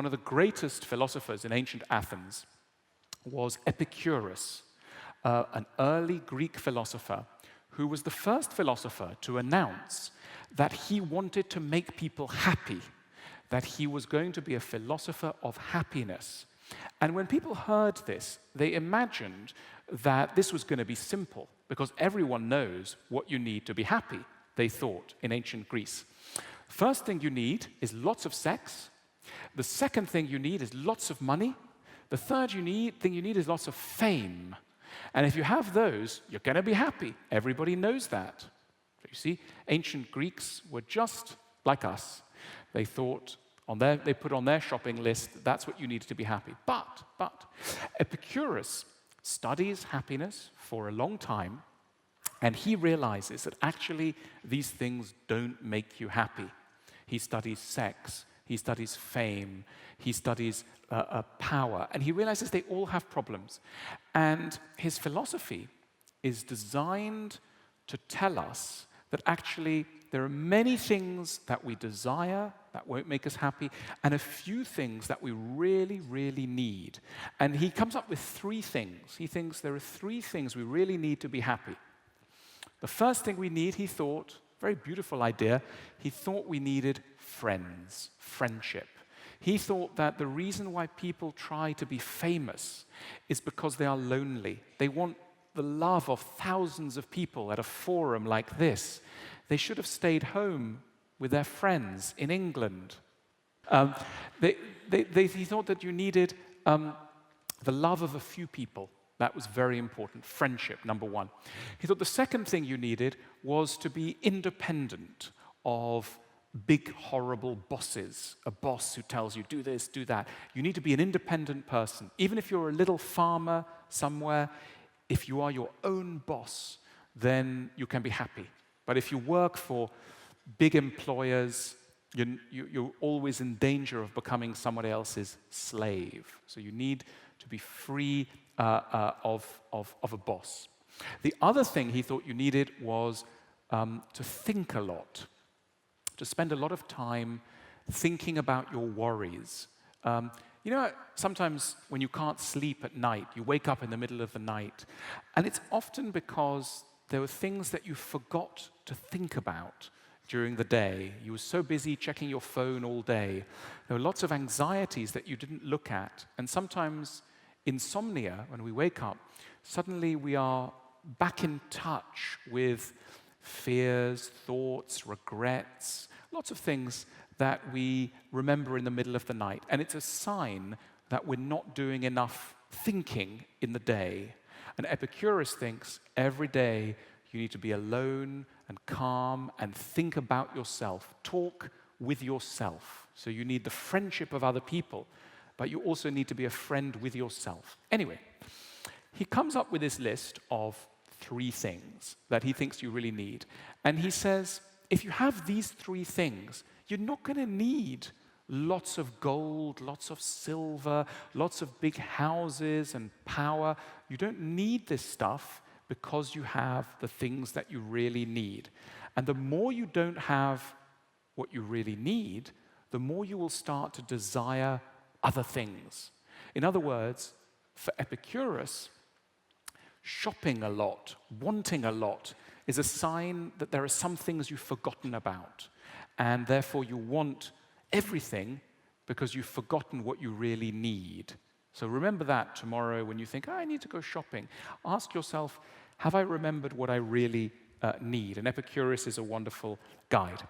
one of the greatest philosophers in ancient Athens was Epicurus, an early Greek philosopher who was the first philosopher to announce that he wanted to make people happy, that he was going to be a philosopher of happiness. And when people heard this, they imagined that this was going to be simple, because everyone knows what you need to be happy, they thought, in ancient Greece. First thing you need is lots of sex. The second thing you need is lots of money. The third thing you need is lots of fame. And if you have those, you're going to be happy. Everybody knows that. You see, ancient Greeks were just like us. They thought, they put on their shopping list, that's what you needed to be happy. But Epicurus studies happiness for a long time, and he realizes that actually these things don't make you happy. He studies sex, he studies fame, he studies power, and he realizes they all have problems. And his philosophy is designed to tell us that actually there are many things that we desire that won't make us happy, and a few things that we really, really need. And he comes up with 3 things. He thinks there are 3 things we really need to be happy. The first thing we need, he thought, very beautiful idea, he thought we needed friends, friendship. He thought that the reason why people try to be famous is because they are lonely. They want the love of thousands of people at a forum like this. They should have stayed home with their friends in England. He thought that you needed the love of a few people. That was very important. Friendship, number 1. He thought the second thing you needed was to be independent of big, horrible bosses. A boss who tells you, do this, do that. You need to be an independent person. Even if you're a little farmer somewhere, if you are your own boss, then you can be happy. But if you work for big employers, you're always in danger of becoming somebody else's slave. So you need to be free of a boss. The other thing he thought you needed was to think a lot, to spend a lot of time thinking about your worries. You know, sometimes when you can't sleep at night, you wake up in the middle of the night, and it's often because there were things that you forgot to think about during the day. You were so busy checking your phone all day. There were lots of anxieties that you didn't look at, and sometimes insomnia, when we wake up, suddenly we are back in touch with fears, thoughts, regrets, lots of things that we remember in the middle of the night. And it's a sign that we're not doing enough thinking in the day. And Epicurus thinks every day you need to be alone and calm and think about yourself. Talk with yourself. So you need the friendship of other people, but you also need to be a friend with yourself. Anyway, he comes up with this list of 3 things that he thinks you really need. And he says, if you have these 3 things, you're not going to need lots of gold, lots of silver, lots of big houses and power. You don't need this stuff because you have the things that you really need. And the more you don't have what you really need, the more you will start to desire other things. In other words, for Epicurus, shopping a lot, wanting a lot, is a sign that there are some things you've forgotten about. And therefore you want everything because you've forgotten what you really need. So remember that tomorrow when you think, I need to go shopping. Ask yourself, have I remembered what I really need? And Epicurus is a wonderful guide.